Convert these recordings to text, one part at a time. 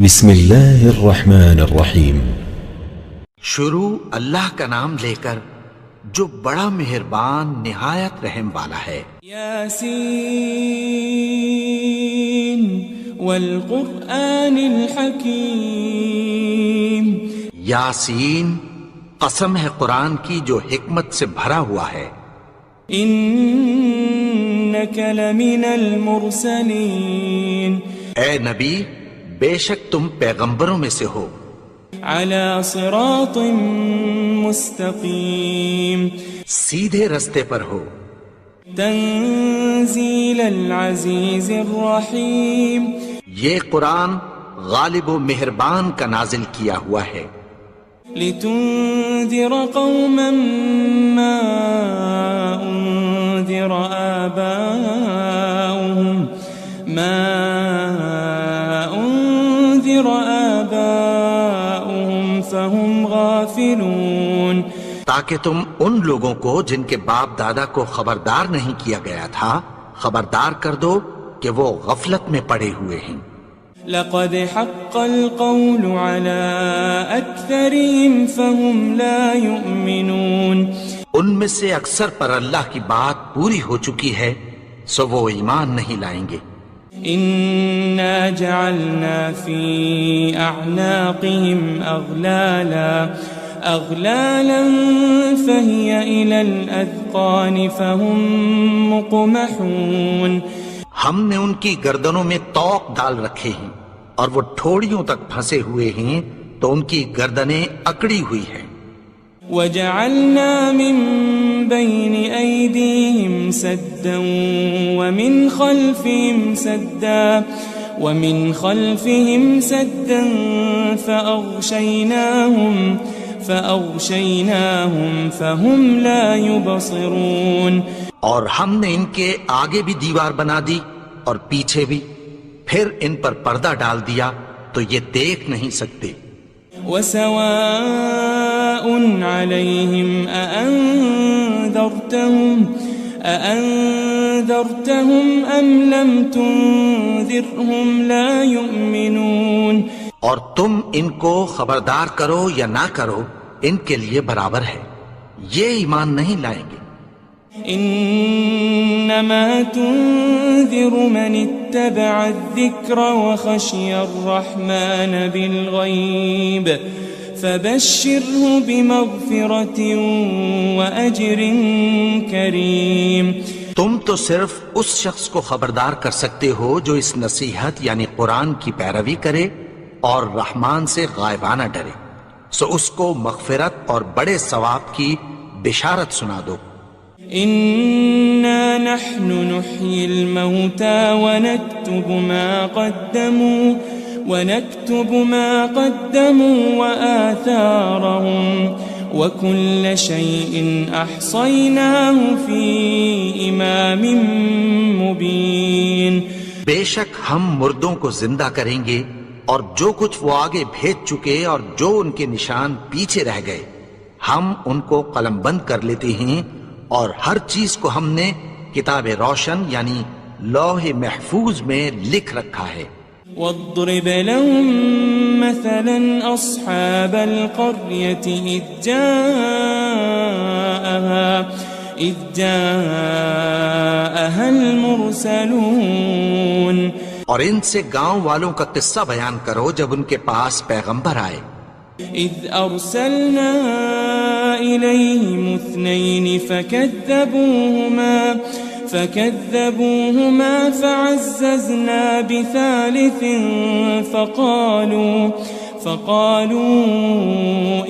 بسم اللہ الرحمن الرحیم۔ شروع اللہ کا نام لے کر جو بڑا مہربان نہایت رحم والا ہے۔ یاسین والقرآن الحکیم۔ یاسین، قسم ہے قرآن کی جو حکمت سے بھرا ہوا ہے۔ انک لمن المرسلین۔ اے نبی، بے شک تم پیغمبروں میں سے ہو۔ علی صراط مستقیم۔ سیدھے رستے پر ہو۔ تنزیل العزیز الرحیم۔ یہ قرآن غالب و مہربان کا نازل کیا ہوا ہے۔ لتنذر قوما ما انذر آباؤهم فهم غافلون۔ تاکہ تم ان لوگوں کو جن کے باپ دادا کو خبردار نہیں کیا گیا تھا خبردار کر دو کہ وہ غفلت میں پڑے ہوئے ہیں۔ لقد حق القول على اکثرهم فهم لا يؤمنون۔ ان میں سے اکثر پر اللہ کی بات پوری ہو چکی ہے سو وہ ایمان نہیں لائیں گے۔ انا جعلنا في اعناقهم اغلالا فهي الى الاذقان فهم مقمحون۔ ہم نے ان کی گردنوں میں طوق ڈال رکھے ہیں اور وہ ٹھوڑیوں تک پھنسے ہوئے ہیں تو ان کی گردنیں اکڑی ہوئی ہیں۔ وجعلنا من بين أيديهم سدا ومن خلفهم سدا فأغشيناهم فهم لا يبصرون۔ اور ہم نے ان کے آگے بھی دیوار بنا دی اور پیچھے بھی، پھر ان پر پردہ ڈال دیا تو یہ دیکھ نہیں سکتے۔ وسواء عليهم أأنذرتهم أم لم تنذرهم لا يؤمنون۔ اور تم ان کو خبردار کرو یا نہ کرو ان کے لیے برابر ہے، یہ ایمان نہیں لائیں گے۔ انما تنذر من اتبع الذکر وخشی الرحمن بالغیب فبشره بمغفرة واجر کریم۔ تم تو صرف اس شخص کو خبردار کر سکتے ہو جو اس نصیحت یعنی قرآن کی پیروی کرے اور رحمان سے غائبانہ ڈرے، سو اس کو مغفرت اور بڑے ثواب کی بشارت سنا دو۔ إنا نحن نحيي الموتى ونكتب ما قدموا وآثارهم وكل شيء أحصيناه في إمام مبين۔ بے شک ہم مردوں کو زندہ کریں گے اور جو کچھ وہ آگے بھیج چکے اور جو ان کے نشان پیچھے رہ گئے ہم ان کو قلم بند کر لیتے ہیں، اور ہر چیز کو ہم نے کتاب روشن یعنی لوح محفوظ میں لکھ رکھا ہے۔ واضرب لهم مثلا أصحاب القرية إذ جاءها المرسلون۔ اور ان سے گاؤں والوں کا قصہ بیان کرو جب ان کے پاس پیغمبر آئے۔ إذ أرسلنا إليهم اثنين فكذبوهما فعززنا بثالث فقالوا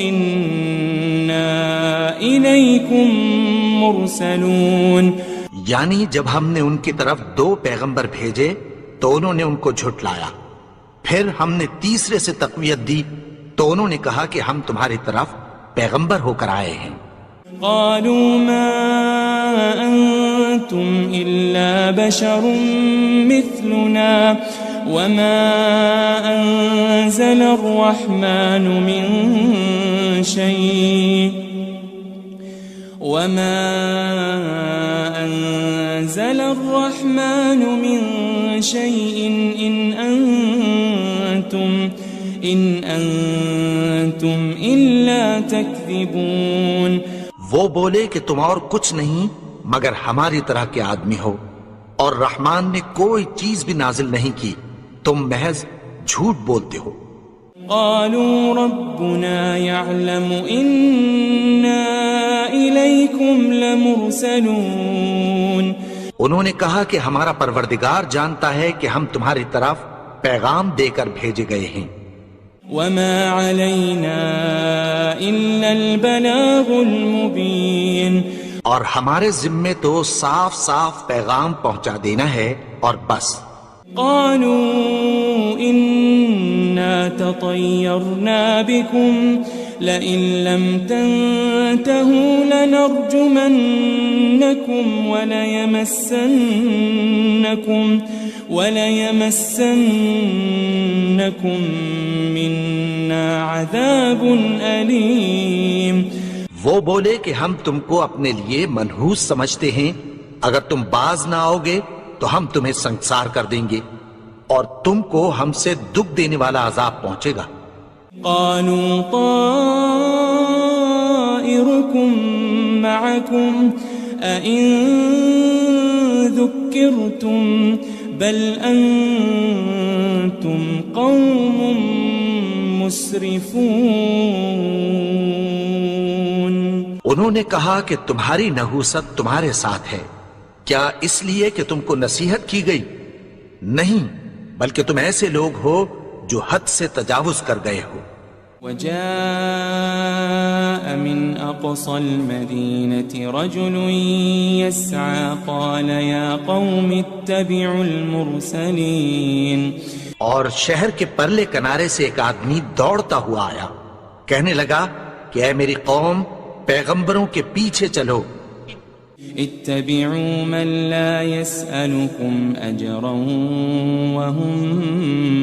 إنا إليكم مرسلون۔ یعنی جب ہم نے ان کی طرف 2 پیغمبر بھیجے تو انہوں نے ان کو جھٹلایا، پھر ہم نے تیسرے سے تقویت دی تو انہوں نے کہا کہ ہم تمہاری طرف پیغمبر ہو کر آئے ہیں۔ قالوا ما أنتم إلا بشر مثلنا وما أنزل الرحمن من شيء إن أنتم أنتم إلا تكذبون. وہ بولے کہ تم اور کچھ نہیں مگر ہماری طرح کے آدمی ہو، اور رحمان نے کوئی چیز بھی نازل نہیں کی، تم محض جھوٹ بولتے ہو. قالوا ربنا يعلم إنا إليكم لمرسلون. انہوں نے کہا کہ ہمارا پروردگار جانتا ہے کہ ہم تمہاری طرف پیغام دے کر بھیجے گئے ہیں. وما علينا إلا البلاغ المبين. اور ہمارے ذمے تو صاف صاف پیغام پہنچا دینا ہے اور بس. قالوا إنا تطيرنا بكم لئن لم تنتهوا لنرجمنكم وليمسنكم منا عذاب أليم. وہ بولے کہ ہم تم کو اپنے لیے منحوس سمجھتے ہیں، اگر تم باز نہ آؤ گے تو ہم تمہیں سنسار کر دیں گے اور تم کو ہم سے دکھ دینے والا عذاب پہنچے گا. قالوا طائركم معكم أئن ذكرتم بل أنتم قوم مسرفون. انہوں نے کہا کہ تمہاری نحوست تمہارے ساتھ ہے، کیا اس لیے کہ تم کو نصیحت کی گئی؟ نہیں، بلکہ تم ایسے لوگ ہو جو حد سے تجاوز کر گئے ہو. وجاء من أقصى المدينة رجل يسعى قال يا قوم اتبعوا المرسلين. اور شہر کے پرلے کنارے سے ایک آدمی دوڑتا ہوا آیا، کہنے لگا کہ اے میری قوم، پیغمبروں کے پیچھے چلو. اتبعوا من لا يسألكم أجرا وهم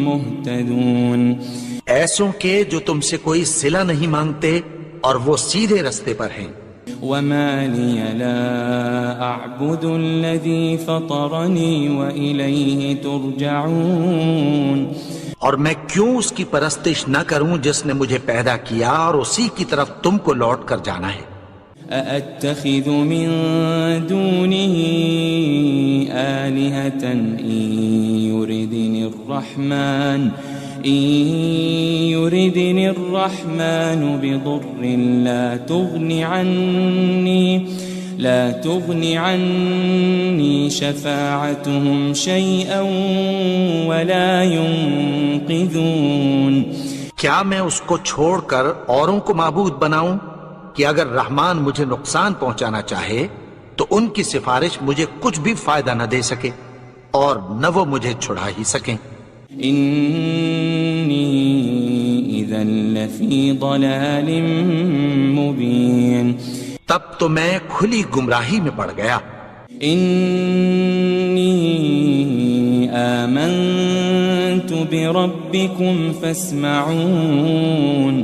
مهتدون. ایسوں کے جو تم سے کوئی صلہ نہیں مانگتے اور وہ سیدھے رستے پر ہیں. وما لي لا أعبد الذي فطرني وإليه ترجعون. اور میں کیوں اس کی پرستش نہ کروں جس نے مجھے پیدا کیا اور اسی کی طرف تم کو لوٹ کر جانا ہے. أأتخذ من دونه آلهة إن يردني الرحمن بضر لا تغن عني شفاعتهم شيئا ولا ينقذون. کیا میں اس کو چھوڑ کر اوروں کو معبود بناؤں کہ اگر رحمان مجھے نقصان پہنچانا چاہے تو ان کی سفارش مجھے کچھ بھی فائدہ نہ دے سکے اور نہ وہ مجھے چھڑا ہی سکیں. إني إذا لفي ضلال مبين. تب تو میں کھلی گمراہی میں پڑ گیا. إني آمنت بربكم فاسمعون.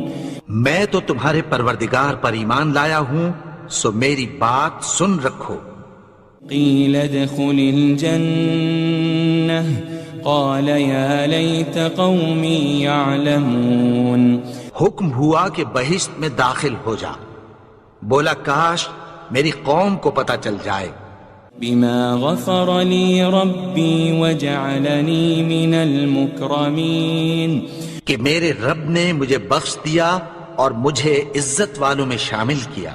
میں تو تمہارے پروردگار پر ایمان لایا ہوں، سو میری بات سن رکھو. قيل ادخل الجنة قال يا ليت قومي يعلمون. حکم ہوا کہ بہشت میں داخل ہو جا. بولا کاش میری قوم کو پتہ چل جائے. بما غفر لي ربي وجعلني من المكرمين. کہ میرے رب نے مجھے بخش دیا اور مجھے عزت والوں میں شامل کیا.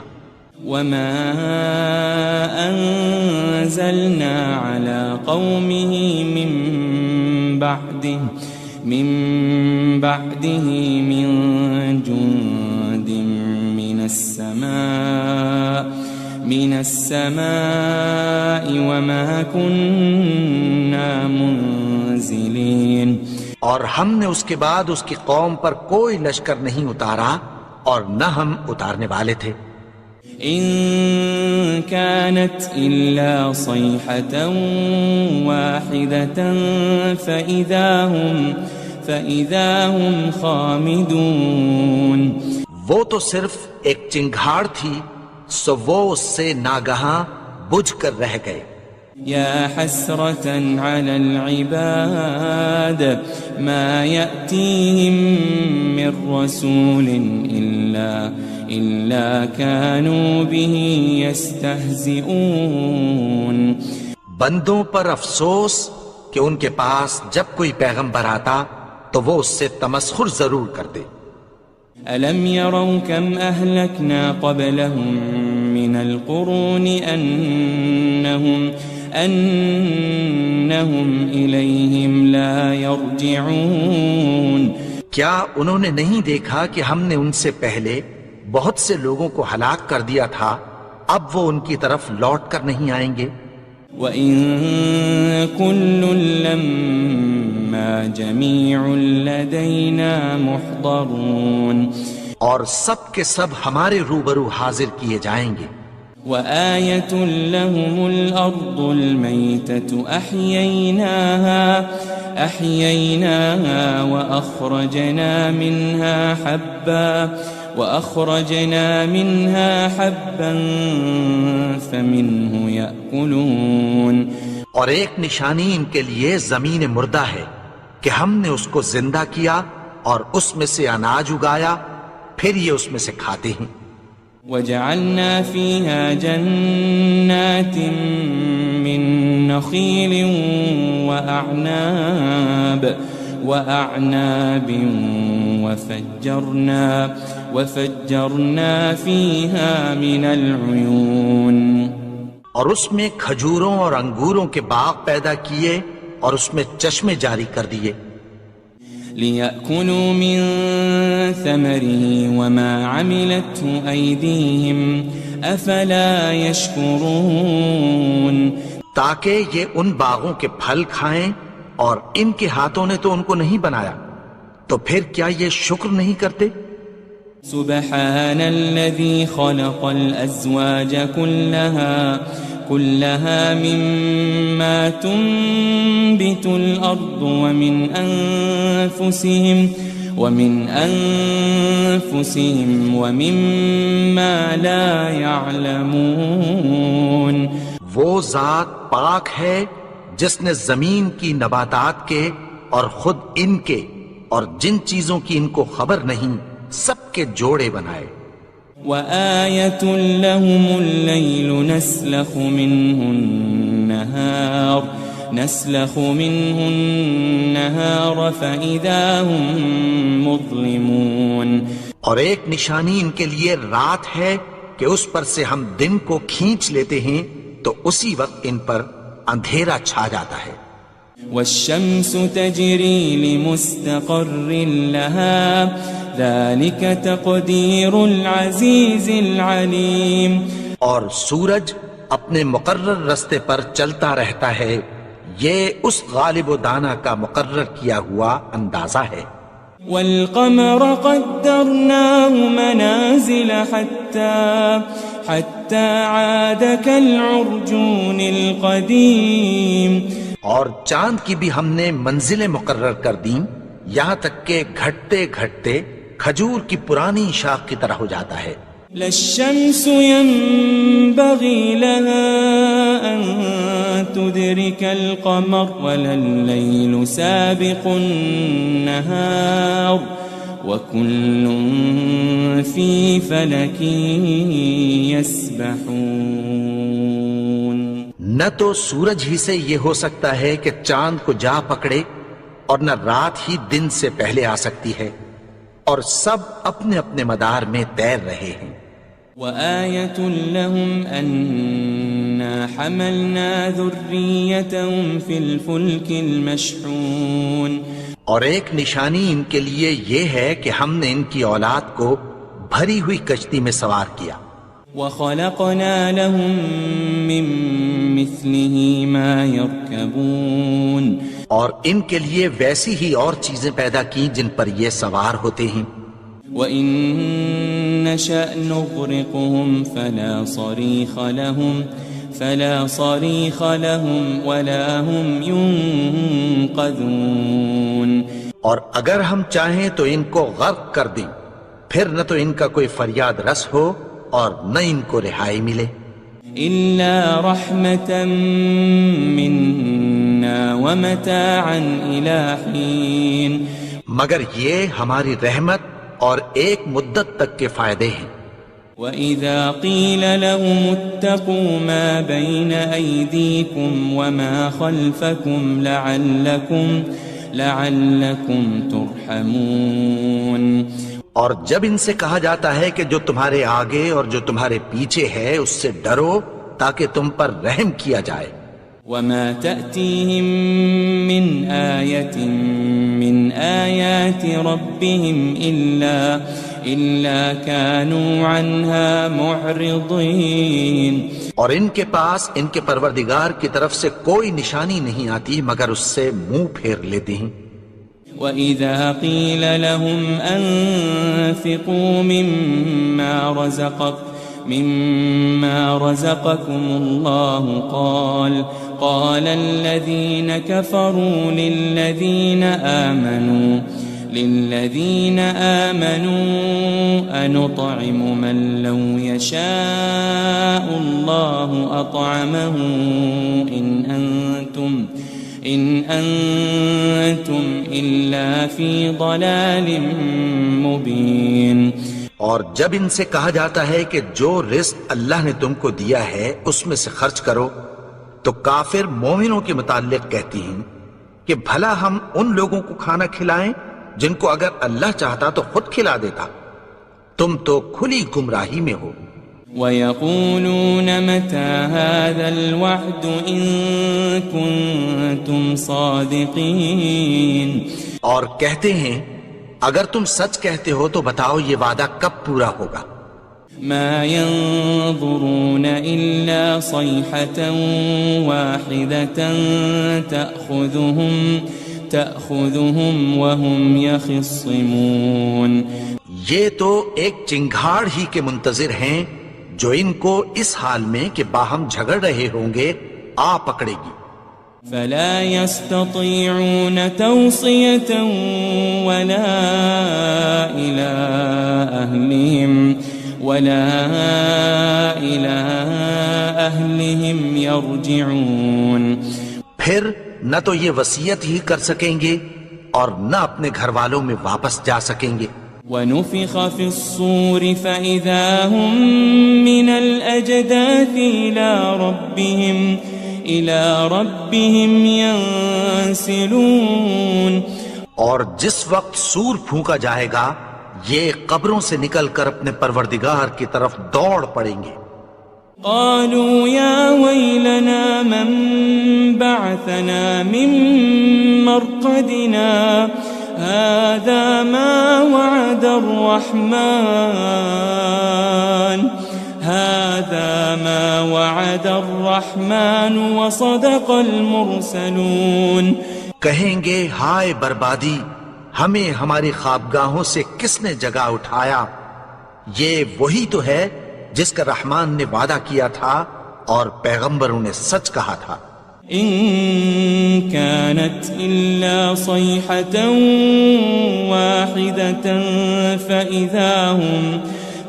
وما أنزلنا على قومه من بعده من جند من السماء وما كنا منزلين. اور ہم نے اس کے بعد اس کی قوم پر کوئی لشکر نہیں اتارا اور نہ ہم اتارنے والے تھے. إن كانت إلا صيحة واحدة فإذا هم خامدون. وہ تو صرف ایک چنگھاڑ تھی، سو وہ اس سے ناگہاں بجھ کر رہ گئے. يا حسرة على العباد ما يأتيهم من رسول إلا كانوا به يستهزئون. بندوں پر افسوس کہ ان کے پاس جب کوئی پیغمبر آتا تو وہ اس سے تمسخر ضرور کرتے. ألم يروا كم أهلكنا قبلهم من القرون أنهم إليهم لا يرجعون. کیا انہوں نے نہیں دیکھا کہ ہم نے ان سے پہلے بہت سے لوگوں کو ہلاک کر دیا تھا، اب وہ ان کی طرف لوٹ کر نہیں آئیں گے. وَإِن كُلٌّ لَمَّا جَمِيعٌ لَدَيْنَا مُحْضَرُونَ. اور سب کے سب ہمارے روبرو حاضر کیے جائیں گے. وآية لهم الأرض الميتة أحييناها وأخرجنا منها حبا فمنه يأكلون. اور ایک نشانی ان کے لیے زمین مردہ ہے کہ ہم نے اس کو زندہ کیا اور اس میں سے اناج اگایا، پھر یہ اس میں سے کھاتے ہیں. وجعلنا فيها جنات من نخيل وأعناب وفجرنا فيها من العيون. اور اس میں کھجوروں اور انگوروں کے باغ پیدا کیے اور اس میں چشمے جاری کر دیے. لِيَأْكُلُوا مِن ثَمَرِهِ وَمَا عَمِلَتْهُ أَيْدِيهِمْ أَفَلَا يَشْكُرُونَ. تاکہ یہ ان باغوں کے پھل کھائیں اور ان کے ہاتھوں نے تو ان کو نہیں بنایا، تو پھر کیا یہ شکر نہیں کرتے؟ سبحان الذي خلق الأزواج كلها مما تنبت الأرض ومن أنفسهم ومما لا يعلمون. وہ ذات پاک ہے جس نے زمین کی نباتات کے اور خود ان کے اور جن چیزوں کی ان کو خبر نہیں سب کے جوڑے بنائے. وآية لهم الليل نسلخ منه النهار فإذا هم مظلمون. اور ایک نشانی ان کے لیے رات ہے کہ اس پر سے ہم دن کو کھینچ لیتے ہیں تو اسی وقت ان پر اندھیرا چھا جاتا ہے. والشمس تجري لمستقر لها ذلك تقدير العزيز العليم. اور سورج اپنے مقرر رستے پر چلتا رہتا ہے، یہ اس غالب و دانا کا مقرر کیا ہوا اندازہ ہے. والقمر قدرناه منازل حتى عاد كالعرجون القديم. اور چاند کی بھی ہم نے منزلیں مقرر کر دیں یہاں تک کہ گھٹتے گھٹتے کھجور کی پرانی شاخ کی طرح ہو جاتا ہے. للشمس ينبغي لها أن تدرك القمر ولا الليل سابق النهار وكل في فلك يسبحون. نہ تو سورج ہی سے یہ ہو سکتا ہے کہ چاند کو جا پکڑے اور نہ رات ہی دن سے پہلے آ سکتی ہے، اور سب اپنے اپنے مدار میں تیر رہے ہیں. وآية لهم أنا حملنا ذريتهم في الفلك المشحون. اور ایک نشانی ان کے لیے یہ ہے کہ ہم نے ان کی اولاد کو بھری ہوئی کشتی میں سوار کیا. وخلقنا لهم من مثله ما يركبون. اور ان کے لیے ویسی ہی اور چیزیں پیدا کی جن پر یہ سوار ہوتے ہیں. وَإِن نَّشَأْ نُغْرِقْهُمْ فَلَا صَرِيخَ لَهُمْ وَلَا هُمْ يُنقَذُونَ. اور اگر ہم چاہیں تو ان کو غرق کر دیں، پھر نہ تو ان کا کوئی فریاد رس ہو اور نہ ان کو رہائی ملے. إلا رحمة منا ومتاعا إلى حين مگر یہ ہماری رحمت اور ایک مدت تک کے فائدے ہیں۔ وَإِذَا قِيلَ لَهُمُ اتَّقُوا مَا بَيْنَ أَيْدِيكُمْ وَمَا خَلْفَكُمْ لَعَلَّكُمْ تُرْحَمُونَ، اور جب ان سے کہا جاتا ہے کہ جو تمہارے آگے اور جو تمہارے پیچھے ہے اس سے ڈرو تاکہ تم پر رحم کیا جائے۔ وَمَا تَأْتِيهِم مِّنْ آيَةٍ مِّنْ آيَاتِ رَبِّهِمْ إِلَّا كَانُوا عَنْهَا مُعْرِضِينَ، اور ان کے پاس ان کے پروردگار کی طرف سے کوئی نشانی نہیں آتی مگر اس سے منہ پھیر لیتے ہیں۔ وَإِذَا قِيلَ لَهُمْ أَنفِقُوا مِمَّا رَزَقَكُمُ اللَّهُ قَالَ الَّذِينَ كَفَرُوا لِلَّذِينَ آمَنُوا أَنُطْعِمُ مَن لَّوْ يَشَاءُ اللَّهُ أَطْعَمَهُ إِنْ أَنْتُمْ إِلَّا فِي ضَلَالٍ مُبِينٍ۔ اور جب ان سے کہا جاتا ہے کہ جو رزق اللہ نے تم کو دیا ہے اس میں سے خرچ کرو، تو کافر مومنوں کے متعلق کہتی ہیں کہ بھلا ہم ان لوگوں کو کھانا کھلائیں جن کو اگر اللہ چاہتا تو خود کھلا دیتا، تم تو کھلی گمراہی میں ہو۔ وَيَقُولُونَ مَتَى هَذَا الْوَعْدُ إِن كُنتُمْ صَادِقِينَ، اور کہتے ہیں اگر تم سچ کہتے ہو تو بتاؤ یہ وعدہ کب پورا ہوگا۔ مَا يَنظُرُونَ إِلَّا صَيْحَةً وَاحِدَةً تَأْخُذُهُمْ وَهُمْ يَخِصِّمُونَ، یہ تو ایک چنگھاڑ ہی کے منتظر ہیں جو ان کو اس حال میں کہ باہم جھگڑ رہے ہوں گے آ پکڑے گی۔ فَلَا يَسْتَطِيعُونَ تَوْصِيَةً وَلَا إِلَىٰ أَهْلِهِمْ يَرْجِعُونَ، پھر نہ تو یہ وصیت ہی کر سکیں گے اور نہ اپنے گھر والوں میں واپس جا سکیں گے۔ وَنُفِخَ فِي الصُّورِ فَإِذَا هُم مِّنَ الْأَجْدَاثِ إِلَىٰ رَبِّهِمْ يَنسِلُونَ، اور جس وقت سور پھونکا جائے گا یہ قبروں سے نکل کر اپنے پروردگار کی طرف دوڑ پڑیں گے۔ قالوا يا ويلنا من بعثنا من مرقدنا هذا ما وعد الرحمن وصدق المرسلون، کہیں گے ہائے بربادی، ہمیں ہماری خوابگاہوں سے کس نے جگا اٹھایا، یہ وہی تو ہے جس کا رحمان نے وعدہ کیا تھا اور پیغمبروں نے سچ کہا تھا۔ إن كانت إلا صيحة واحدة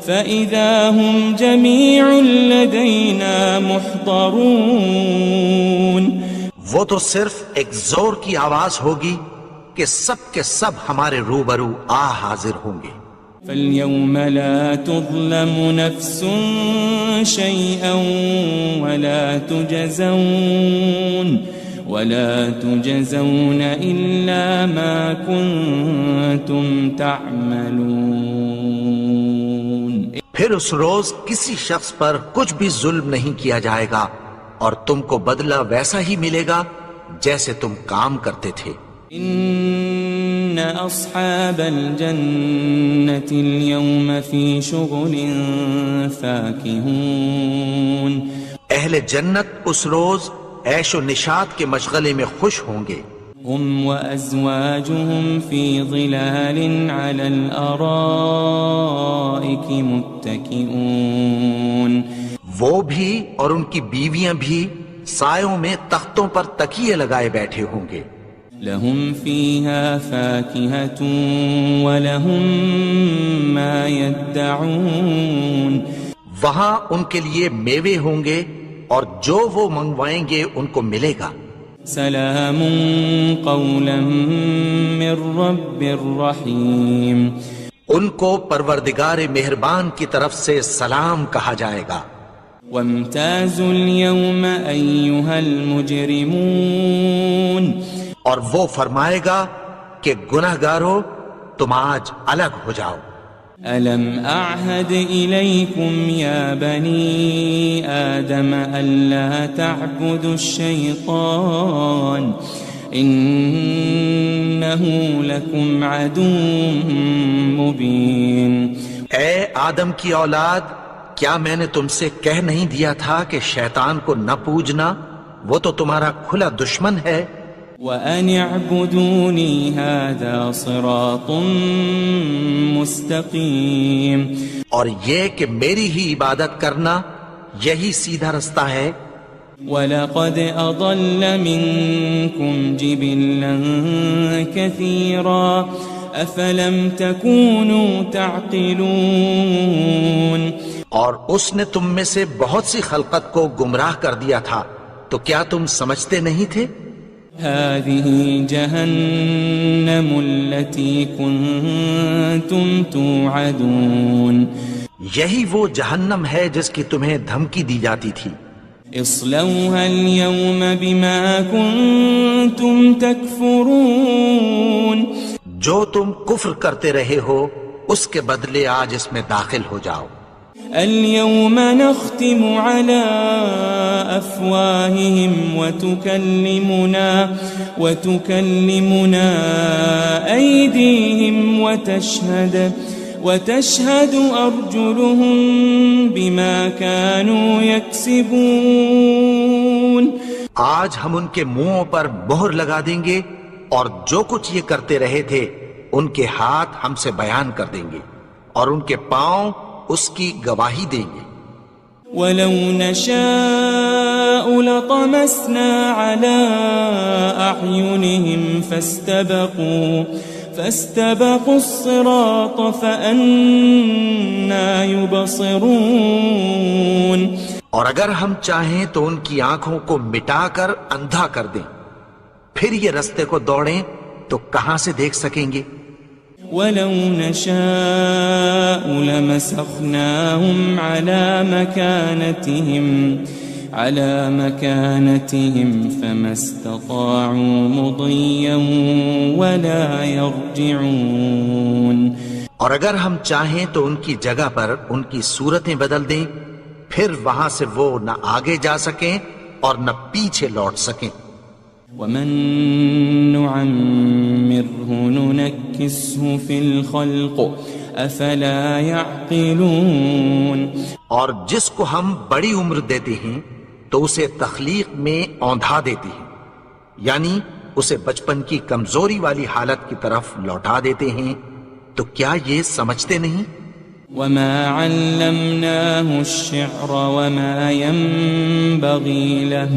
فإذا هم جميع لدينا محضرون، وہ تو صرف ایک زور کی آواز ہوگی کہ سب کے سب ہمارے روبرو آ حاضر ہوں گے۔ فَالْيَوْمَ لَا تُظْلَمُ نَفْسٌ شَيْئًا وَلَا تُجَزَوْنَ إِلَّا مَا كُنتُمْ تَعْمَلُونَ، پھر اس روز کسی شخص پر کچھ بھی ظلم نہیں کیا جائے گا اور تم کو بدلہ ویسا ہی ملے گا جیسے تم کام کرتے تھے۔ إن أصحاب الجنة اليوم في شغل فاكهون، اہل جنت اس روز عیش و نشاط کے مشغلے میں خوش ہوں گے۔ هم وأزواجهم في ظلال على الأرائك متكئون، وہ بھی اور ان کی بیویاں بھی سایوں میں تختوں پر تکیے لگائے بیٹھے ہوں گے۔ لهم فيها فاكهة ولهم ما يدعون، وہاں ان کے لیے میوے ہوں گے اور جو وہ منگوائیں گے ان کو ملے گا۔ سلام قولا من رب الرحیم، ان کو پروردگار مہربان کی طرف سے سلام کہا جائے گا۔ وامتازوا اليوم ایھا المجرمون، اور وہ فرمائے گا کہ گناہگارو تم آج الگ ہو جاؤ۔ ألم أعهد إليكم يا بني آدم ألا تعبدوا الشيطان إنه لكم عدو مبين۔ اے آدم کی اولاد، کیا میں نے تم سے کہہ نہیں دیا تھا کہ شیطان کو نہ پوجنا، وہ تو تمہارا کھلا دشمن ہے۔ وَأَنِ اعْبُدُونِي هَذَا صِرَاطٌ مُسْتَقِيمٌ، اور یہ کہ میری ہی عبادت کرنا یہی سیدھا رستہ ہے۔ وَلَقَدْ أَضَلَّ مِنْكُمْ جِبِلًّا كَثِيرًا أَفَلَمْ تَكُونُوا تَعْقِلُونَ، اور اس نے تم میں سے بہت سی خلقت کو گمراہ کر دیا تھا، تو کیا تم سمجھتے نہیں تھے؟ هذه جهنم التي كنتم توعدون، یہی وہ جہنم ہے جس کی تمہیں دھمکی دی جاتی تھی۔ اصلوها اليوم بما كنتم تكفرون، جو تم کفر کرتے رہے ہو اس کے بدلے آج اس میں داخل ہو جاؤ۔ اليوم نختم على أفواههم وتكلمنا أيديهم وتشهد أرجلهم بما كانوا يكسبون، آج ہم ان کے منہوں پر مہر لگا دیں گے اور جو کچھ یہ کرتے رہے تھے ان کے ہاتھ ہم سے بیان کر دیں گے اور ان کے پاؤں اس کی گواہی دیں گے۔ وَلَوْ نَشَاءُ لَطَمَسْنَا عَلَىٰ أَعْيُنِهِمْ فَاسْتَبَقُوا الصِّرَاطَ فَأَنَّىٰ يُبْصِرُونَ، اور اگر ہم چاہیں تو ان کی آنکھوں کو مٹا کر اندھا کر دیں، پھر یہ رستے کو دوڑیں تو کہاں سے دیکھ سکیں گے؟ وَلَوْ نَشَاءُ لَمَسَخْنَاهُمْ عَلَى مَكَانَتِهِمْ فَمَا اسْتَطَاعُوا مُضِيًّا وَلَا يَرْجِعُونَ، اور اگر ہم چاہیں تو ان کی جگہ پر ان کی صورتیں بدل دیں، پھر وہاں سے وہ نہ آگے جا سکیں اور نہ پیچھے لوٹ سکیں۔ وَمَن نُعَمِّرْهُ نُنَكِّسْهُ فِي الْخَلْقِ أَفَلَا يَعْقِلُونَ، اور جس کو ہم بڑی عمر دیتے ہیں تو اسے تخلیق میں اوندھا دیتے ہیں، یعنی اسے بچپن کی کمزوری والی حالت کی طرف لوٹا دیتے ہیں، تو کیا یہ سمجھتے نہیں؟ وَمَا عَلَّمْنَاهُ الشِّعْرَ وَمَا يَنبَغِي لَهُ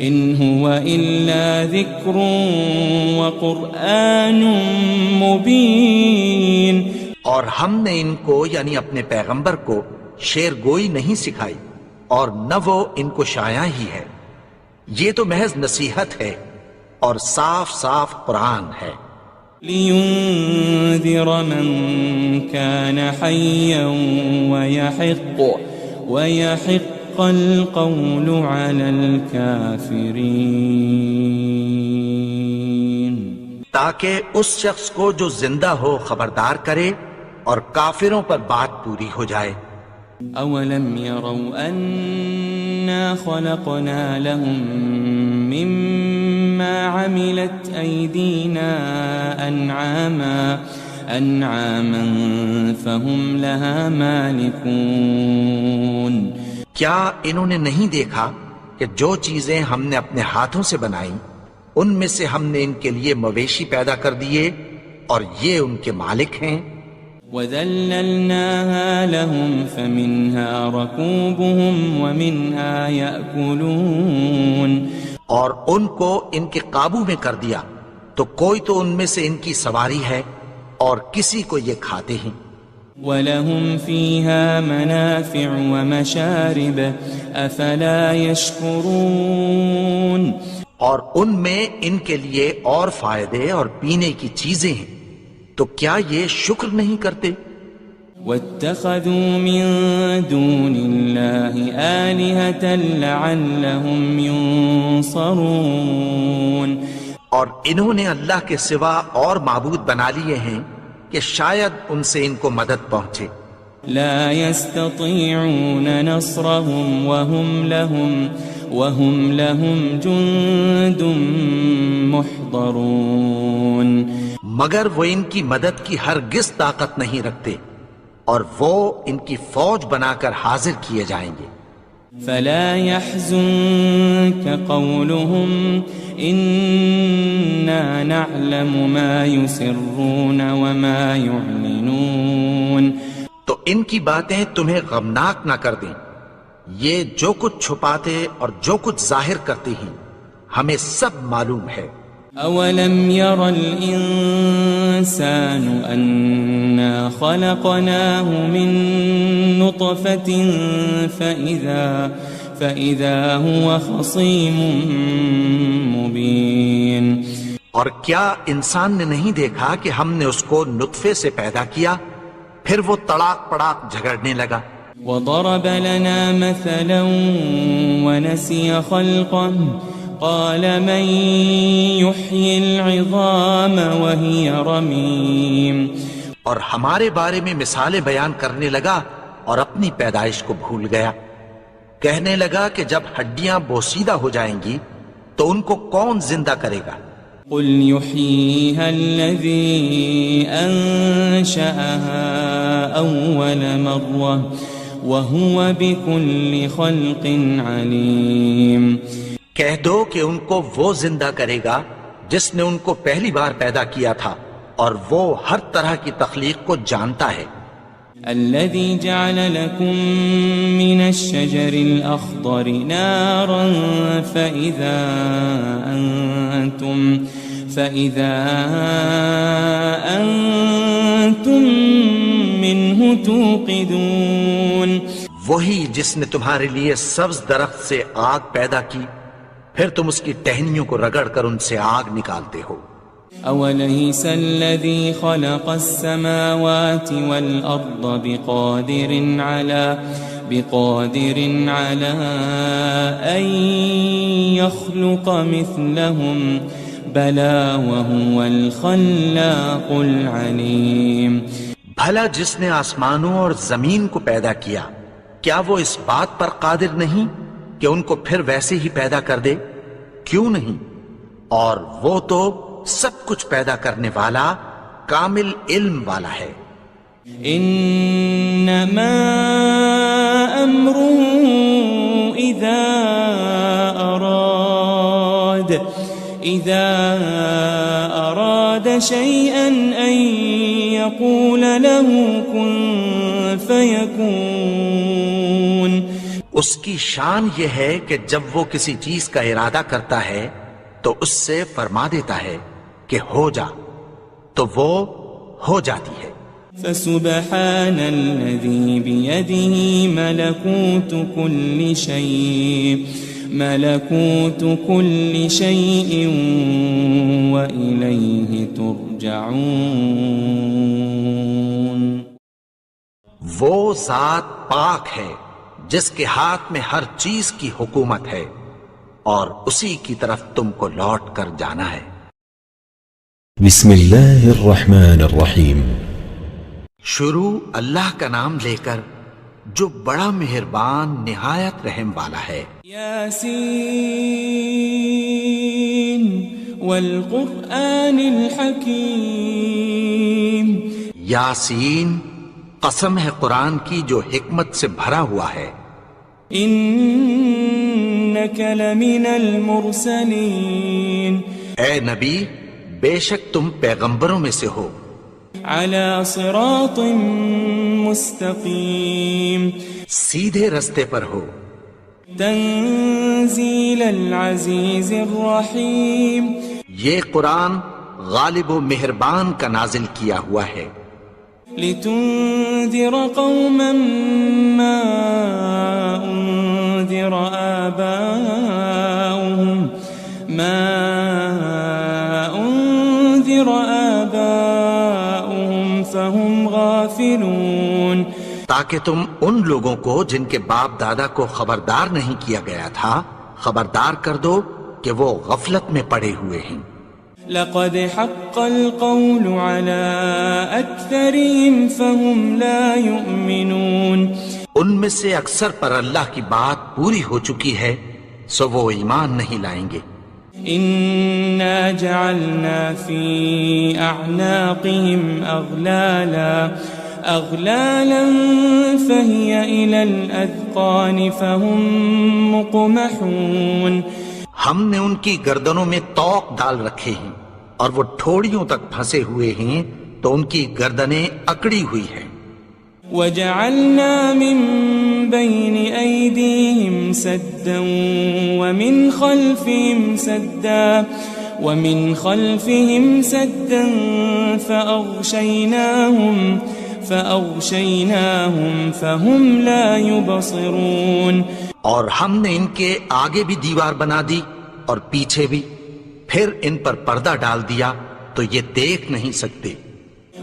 إِنْ هُوَ إِلَّا ذِكْرٌ وَقُرْآنٌ مُبِينٌ، اور ہم نے ان کو یعنی اپنے پیغمبر کو شعر گوئی نہیں سکھائی اور نہ وہ ان کو شایع ہی ہے، یہ تو محض نصیحت ہے اور صاف صاف قرآن ہے۔ لِيُنذِرَ مَن كَانَ حَيًّا وَيَحِقَّ الْقَوْلُ عَلَى الْكَافِرِينَ، تاکہ اس شخص کو جو زندہ ہو خبردار کرے اور کافروں پر بات پوری ہو جائے۔ أَوَلَمْ يَرَوْا أَنَّا خَلَقْنَا لَهُم مِّمَّا عَمِلَتْ أَيْدِينَا أَنْعَامًا فَهُمْ لَهَا مَالِكُونَ، کیا انہوں نے نہیں دیکھا کہ جو چیزیں ہم نے اپنے ہاتھوں سے بنائیں ان میں سے ہم نے ان کے لیے مویشی پیدا کر دیے اور یہ ان کے مالک ہیں۔ وَذَلَّلْنَاهَا لَهُمْ فَمِنْهَا رَكُوبُهُمْ وَمِنْهَا يَأْكُلُونَ، اور ان کو ان کے قابو میں کر دیا تو کوئی تو ان میں سے ان کی سواری ہے اور کسی کو یہ کھاتے ہیں۔ وَلَهُمْ فِيهَا مَنَافِعُ وَمَشَارِبُ أَفَلَا يَشْكُرُونَ اور ان میں ان کے لیے اور فائدے اور پینے کی چیزیں ہیں، تو کیا یہ شکر نہیں کرتے؟ وَاتَّخَذُوا مِن دُونِ اللَّهِ آلِهَةً لَعَلَّهُمْ يُنصَرُونَ اور انہوں نے اللہ کے سوا اور معبود بنا لیے ہیں کہ شاید ان سے ان کو مدد پہنچے۔ لا يستطيعون نصرهم وهم لهم جند محضرون مگر وہ ان کی مدد کی ہرگز طاقت نہیں رکھتے، اور وہ ان کی فوج بنا کر حاضر کیے جائیں گے۔ فلا يحزنك قولهم إنا نعلم ما يسرون وما يعلنون تو ان کی باتیں تمہیں غمناک نہ کر دیں، یہ جو کچھ چھپاتے اور جو کچھ ظاہر کرتے ہیں ہمیں سب معلوم ہے۔ أولم ير الإنسان أنا خلقناه من نطفة فإذا هو خصيم مبين اور کیا انسان نے نہیں دیکھا کہ ہم نے اس کو نطفے سے پیدا کیا، پھر وہ تڑاک پڑاک جھگڑنے لگا۔ وضرب لنا مثلا ونسي خلقه قال من يحيي العظام وهي رميم اور ہمارے بارے میں مثالیں بیان کرنے لگا اور اپنی پیدائش کو بھول گیا، کہنے لگا کہ جب ہڈیاں بوسیدہ ہو جائیں گی تو ان کو کون زندہ کرے گا؟ قل يحييها الذي أنشأها أول مرة وهو بكل خلق عليم کہہ دو کہ ان کو وہ زندہ کرے گا جس نے ان کو پہلی بار پیدا کیا تھا، اور وہ ہر طرح کی تخلیق کو جانتا ہے۔ الذي جعل لكم من الشجر الأخضر نارا فإذا أنتم منه توقدون وہی جس نے تمہارے لیے سبز درخت سے آگ پیدا کی، پھر تم اس کی ٹہنیوں کو رگڑ کر ان سے آگ نکالتے ہو۔ أوليس الذي خلق السماوات والأرض بقادر على أن يخلق مثلهم بلى وهو الخلاق العليم بھلا جس نے آسمانوں اور زمین کو پیدا کیا، کیا وہ اس بات پر قادر نہیں کہ ان کو پھر ویسے ہی پیدا کر دے؟ کیوں نہیں؟ اور وہ تو سب کچھ پیدا کرنے والا، کامل علم والا ہے۔ انما امره اذا اراد شيئا ان يقول له كن فيكون اس کی شان یہ ہے کہ جب وہ کسی چیز کا ارادہ کرتا ہے تو اس سے فرما دیتا ہے کہ ہو جا، تو وہ ہو جاتی ہے۔ فسبحان الذي بيده ملكوت كل شيء وإليه ترجعون وہ ذات پاک ہے جس کے ہاتھ میں ہر چیز کی حکومت ہے، اور اسی کی طرف تم کو لوٹ کر جانا ہے۔ بسم اللہ الرحمن الرحیم۔ شروع اللہ کا نام لے کر جو بڑا مہربان نہایت رحم والا ہے۔ یاسین والقرآن الحکیم، یاسین، قسم ہے قرآن کی جو حکمت سے بھرا ہوا ہے۔ انک لمن المرسلین، اے نبی بے شک تم پیغمبروں میں سے ہو۔ علی صراط مستقیم، سیدھے رستے پر ہو۔ تنزیل العزیز الرحیم، یہ قرآن غالب و مہربان کا نازل کیا ہوا ہے۔ لتنذر قوما ما أنذر آباؤهم فهم غافلون، تاکہ تم ان لوگوں کو جن کے باپ دادا کو خبردار نہیں کیا گیا تھا خبردار کر دو کہ وہ غفلت میں پڑے ہوئے ہیں۔ لقد حق القول على أكثرهم فهم لا يؤمنون، ان میں سے اکثر پر اللہ کی بات پوری ہو چکی ہے سو وہ ایمان نہیں لائیں گے۔ إنا جعلنا في أعناقهم أغلالا فهي إلى الأذقان فهم مقمحون، ہم نے ان کی گردنوں میں طوق ڈال رکھے ہیں اور وہ ٹھوڑیوں تک پھنسے ہوئے ہیں تو ان کی گردنیں اکڑی ہوئی ہیں۔ وجعلنا من بين أيديهم سدا ومن خلفهم سدا فأغشيناهم فهم لا يبصرون، اور ہم نے ان کے آگے بھی دیوار بنا دی اور پیچھے بھی، پھر ان پر پردہ ڈال دیا تو یہ دیکھ نہیں سکتے۔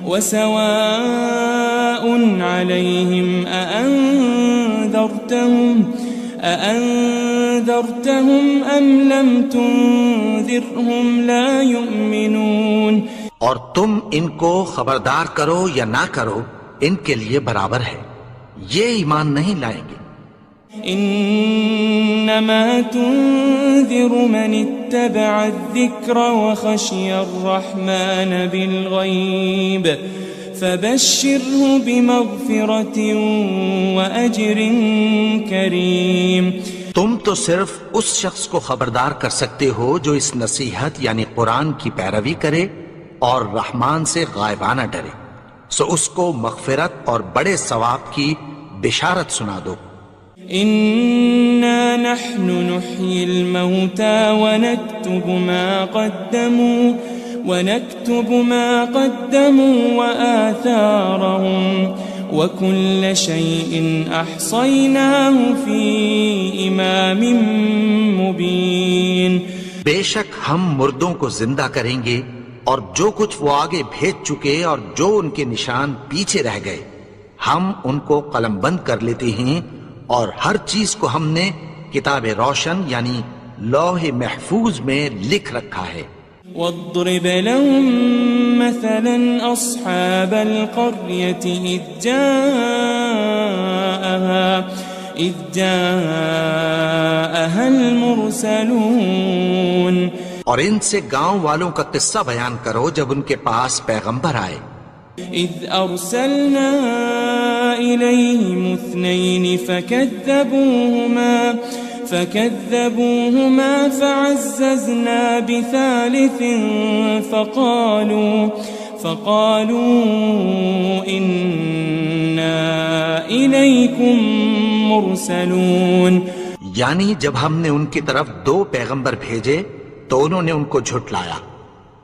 وسواء عليهم أأنذرتهم أم لم تنذرهم لا يؤمنون، اور تم ان کو خبردار کرو یا نہ کرو ان کے لیے برابر ہے، یہ ایمان نہیں لائیں گے۔ انما تنذر من اتبع الذکر وخشی الرحمن بالغیب فبشره بمغفرة وأجر کریم، تم تو صرف اس شخص کو خبردار کر سکتے ہو جو اس نصیحت یعنی قرآن کی پیروی کرے اور رحمان سے غائبانہ ڈرے، سو اس کو مغفرت اور بڑے ثواب کی بشارت سنا دو۔ إنا نحن نحيي الموتى ونكتب ما قدموا وآثارهم وكل شيء أحصيناه في إمام مبين، بے شک ہم مردوں کو زندہ کریں گے اور جو کچھ وہ آگے بھیج چکے اور جو ان کے نشان پیچھے رہ گئے ہم ان کو قلم بند کر لیتے ہیں، اور ہر چیز کو ہم نے کتاب روشن یعنی لوح محفوظ میں لکھ رکھا ہے۔ واضرب لهم مثلا أصحاب القرية إذ جاءها المرسلون، اور ان سے گاؤں والوں کا قصہ بیان کرو جب ان کے پاس پیغمبر آئے۔ إذ أرسلنا إليهم 2 فكذبوهما فعززنا بثالث فقالوا إنا إليكم مرسلون، یعنی جب ہم نے ان کی طرف 2 پیغمبر بھیجے تو انہوں نے ان کو جھٹلایا،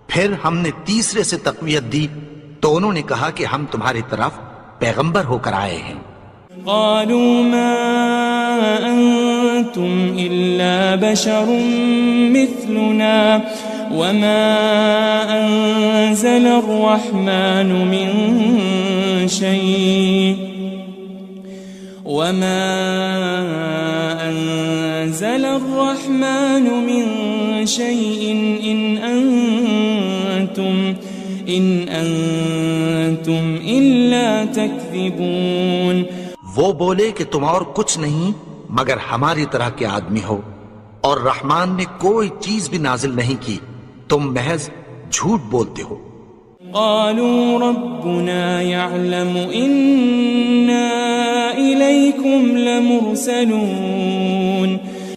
پھر ہم نے تیسرے سے تقویت دی تو انہوں نے کہا کہ ہم تمہاری طرف پیغمبر ہو کر آئے ہیں۔ قالوا ما أنتم إلا بشر مثلنا وما أنزل الرحمن من شيء إن أنتم إلا تكذبون، وہ بولے کہ تم اور کچھ نہیں مگر ہماری طرح کے آدمی ہو، اور رحمان نے کوئی چیز بھی نازل نہیں کی، تم محض جھوٹ بولتے ہو۔ قالوا ربنا يعلم إنا إليكم لمرسلون،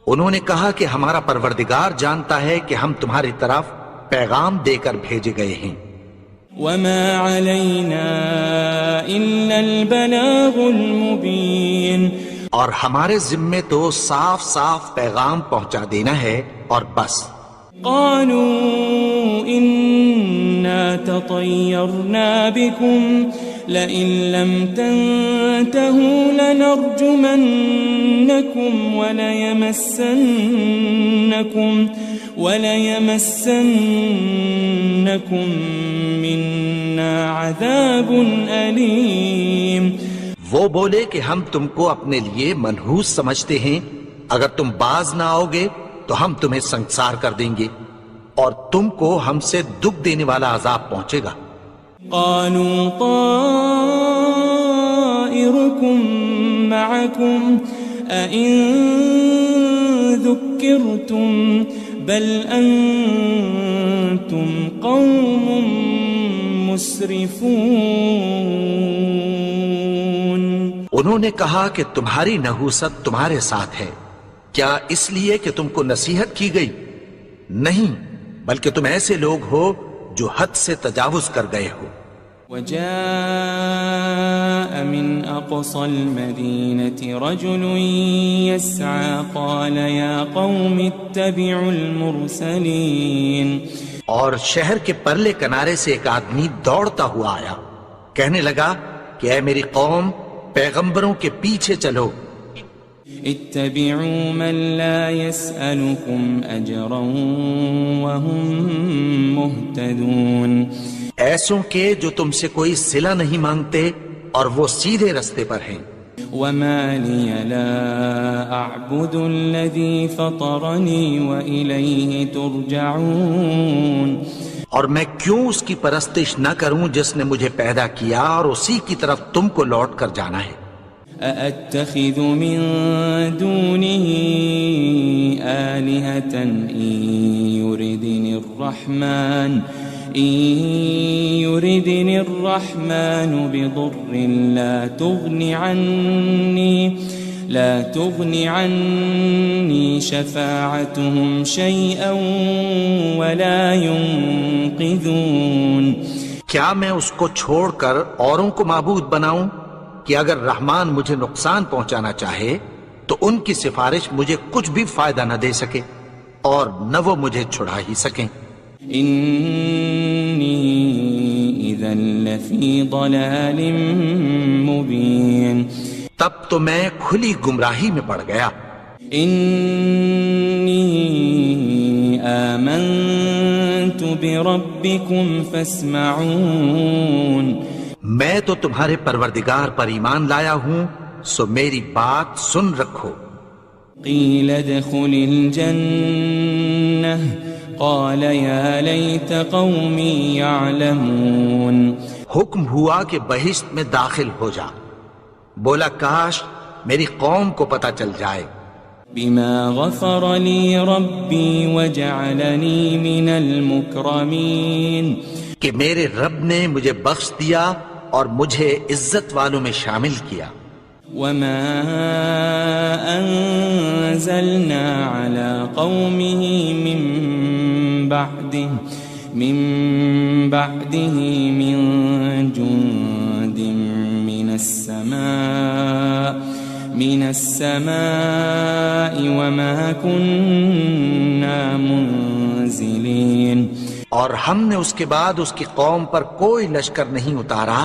انہوں نے کہا کہ ہمارا پروردگار جانتا ہے کہ ہم تمہاری طرف پیغام دے کر بھیجے گئے ہیں۔ وما علينا إلا البلاغ المبين، اور ہمارے ذمے تو صاف صاف پیغام پہنچا دینا ہے اور بس۔ قالوا إنا تطيرنا بكم لئن لم تنتهوا لنرجمنكم وليمسنكم منا عذاب أليم. وہ بولے کہ ہم تم کو اپنے لیے منحوس سمجھتے ہیں، اگر تم باز نہ آؤ گے تو ہم تمہیں سنگسار کر دیں گے اور تم کو ہم سے دکھ دینے والا عذاب پہنچے گا. قالوا طائركم معكم أئن ذكرتم بل أنتم قوم مسرفون. انہوں نے کہا کہ تمہاری نحوست تمہارے ساتھ ہے، کیا اس لیے کہ تم کو نصیحت کی گئی؟ نہیں، بلکہ تم ایسے لوگ ہو جو حد سے تجاوز کر گئے ہو. وجاء من أقصى المدينة رجل يسعى قال يا قوم اتبعوا المرسلين. اور شہر کے پرلے کنارے سے ایک آدمی دوڑتا ہوا آیا، کہنے لگا کہ اے میری قوم، پیغمبروں کے پیچھے چلو. اتبعوا من لا يسألكم أجرا وهم مهتدون. ایسوں کے جو تم سے کوئی صلہ نہیں مانگتے اور وہ سیدھے رستے پر ہیں. وما لي لا أعبد الذي فطرني وإليه ترجعون. اور میں کیوں اس کی پرستش نہ کروں جس نے مجھے پیدا کیا اور اسی کی طرف تم کو لوٹ کر جانا ہے. أأتخذ من دونه آلهة إن يردني الرحمن بضر لا تغني عني شفاعتهم شيئا ولا ينقذون. کیا میں اس کو چھوڑ کر اوروں کو معبود بناؤں کہ اگر رحمان مجھے نقصان پہنچانا چاہے تو ان کی سفارش مجھے کچھ بھی فائدہ نہ دے سکے اور نہ وہ مجھے چھڑا ہی سکیں. إني إذا لفي ضلال مبين. تب تو میں کھلی گمراہی میں پڑ گیا. إني آمنت بربكم فاسمعون. میں تو تمہارے پروردگار پر ایمان لایا ہوں، سو میری بات سن رکھو. قيل ادخل الجنة قال يا ليت قومي يعلمون. حکم ہوا کہ بہشت میں داخل ہو جا. بولا کاش میری قوم کو پتہ چل جائے. بما غفر لي ربي وجعلني من المكرمين. کہ میرے رب نے مجھے بخش دیا اور مجھے عزت والوں میں شامل کیا. وما أنزلنا على قومه من بعده من جند من السماء وما كنا منزلين. اور ہم نے اس کے بعد اس کی قوم پر کوئی لشکر نہیں اتارا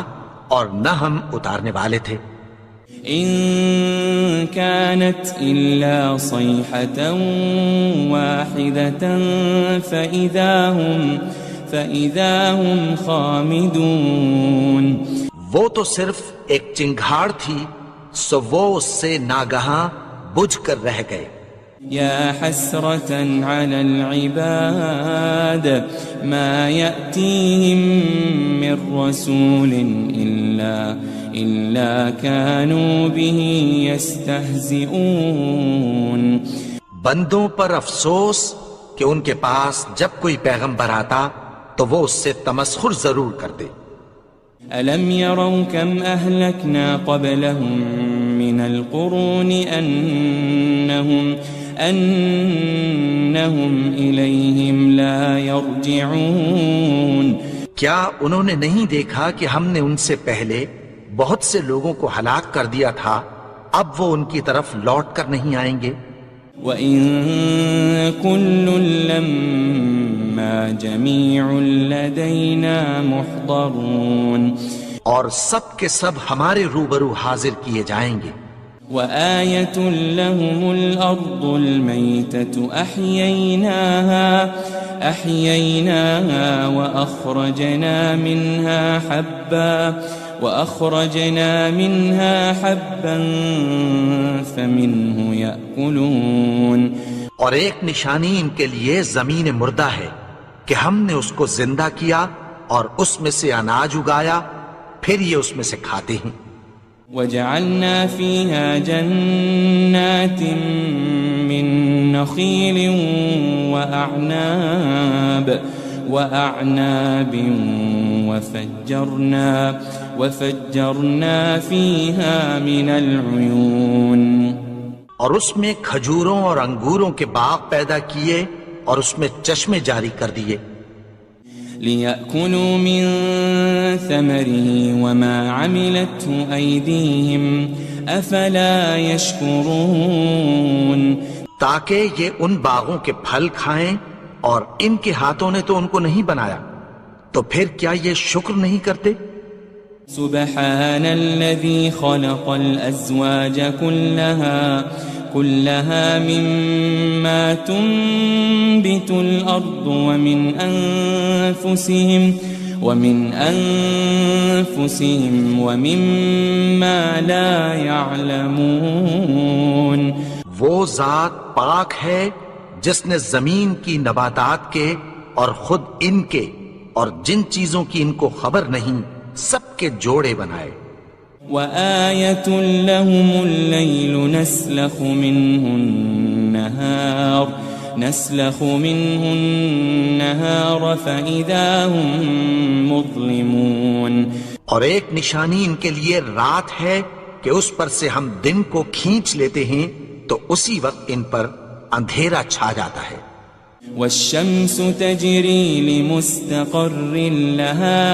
اور نہ ہم اتارنے والے تھے. إن كانت إلا صيحة واحدة فإذا هم خامدون. وہ تو صرف ایک چنگھاڑ تھی، سو وہ اس سے ناگہاں بجھ کر رہ گئے. يا حسرة على العباد ما يأتيهم من رسول إلا كانوا به يستهزئون. بندوں پر افسوس کہ ان کے پاس جب کوئی پیغمبر آتا تو وہ اس سے تمسخر ضرور کرتے. ألم يروا كم أهلكنا قبلهم من القرون أنهم إليهم لا يرجعون. کیا انہوں نے نہیں دیکھا کہ ہم نے ان سے پہلے بہت سے لوگوں کو ہلاک کر دیا تھا، اب وہ ان کی طرف لوٹ کر نہیں آئیں گے. وَإِن كُلٌّ لَمَّا جَمِيعٌ لَدَيْنَا مُحْضَرُونَ. اور سب کے سب ہمارے روبرو حاضر کیے جائیں گے. وآية لهم الأرض الميتة أحييناها وأخرجنا منها حبا فمنه يأكلون. اور ایک نشانی ان کے لیے زمین مردہ ہے کہ ہم نے اس کو زندہ کیا اور اس میں سے اناج اگایا، پھر یہ اس میں سے کھاتے ہیں. وجعلنا فيها جنات من نخيل وأعناب وفجرنا فيها من العيون. اور اس میں کھجوروں اور انگوروں کے باغ پیدا کیے اور اس میں چشمے جاری کر دیے. لِيَأْكُلُوا مِن ثَمَرِهِ وَمَا عَمِلَتْهُ أَيْدِيهِمْ أَفَلَا يَشْكُرُونَ. تاکہ یہ ان باغوں کے پھل کھائیں اور ان کے ہاتھوں نے تو ان کو نہیں بنایا، تو پھر کیا یہ شکر نہیں کرتے؟ سبحان الذي خلق الأزواج كلها مما تنبت الأرض ومن أنفسهم ومما لا يعلمون. وہ ذات پاک ہے جس نے زمین کی نباتات کے اور خود ان کے اور جن چیزوں کی ان کو خبر نہیں سب کے جوڑے بنائے. وآية لهم الليل نسلخ منه النهار فإذا هم مظلمون. اور ایک نشانی ان کے لیے رات ہے کہ اس پر سے ہم دن کو کھینچ لیتے ہیں تو اسی وقت ان پر اندھیرا چھا جاتا ہے. والشمس تجري لمستقر لها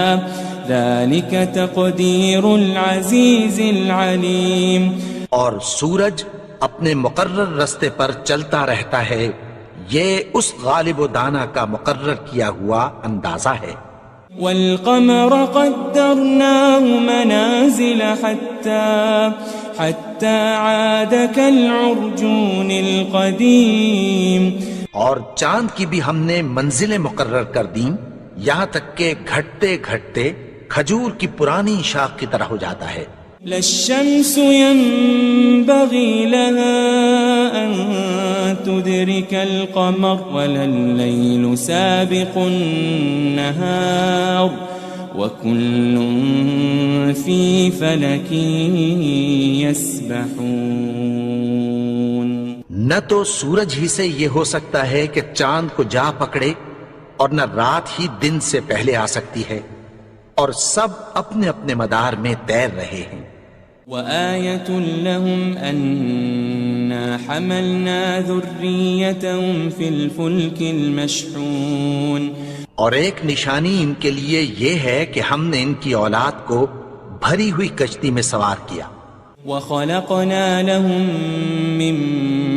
ذلك تقدير العزيز العليم. اور سورج اپنے مقرر رستے پر چلتا رہتا ہے، یہ اس غالب و دانا کا مقرر کیا ہوا اندازہ ہے. والقمر قدرناه منازل حتى عاد كالعرجون القديم. اور چاند کی بھی ہم نے منزلیں مقرر کر دیں یہاں تک کہ گھٹتے گھٹتے کھجور کی پرانی شاخ کی طرح ہو جاتا ہے. للشمس ينبغي لها أن تدرك القمر ولا الليل سابق النهار وكل في فلك يسبحون. نہ تو سورج ہی سے یہ ہو سکتا ہے کہ چاند کو جا پکڑے اور نہ رات ہی دن سے پہلے آ سکتی ہے، اور سب اپنے اپنے مدار میں تیر رہے ہیں. وآية لهم أنا حملنا ذريتهم في الفلك المشحون. اور ایک نشانی ان کے لیے یہ ہے کہ ہم نے ان کی اولاد کو بھری ہوئی کشتی میں سوار کیا. وخلقنا لهم من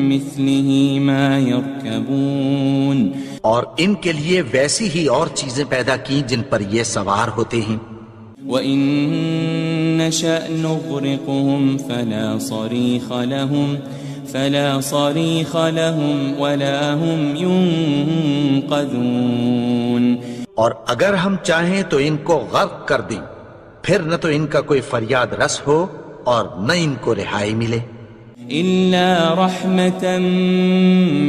مثله ما يركبون. اور ان کے لیے ویسی ہی اور چیزیں پیدا کی جن پر یہ سوار ہوتے ہیں. وَإِن نَّشَأْ نُغْرِقْهُمْ فَلَا صَرِيخَ لَهُمْ وَلَا هُمْ يُنقَذُونَ. اور اگر ہم چاہیں تو ان کو غرق کر دیں، پھر نہ تو ان کا کوئی فریاد رس ہو اور نہ ان کو رہائی ملے. إِلَّا رَحْمَةً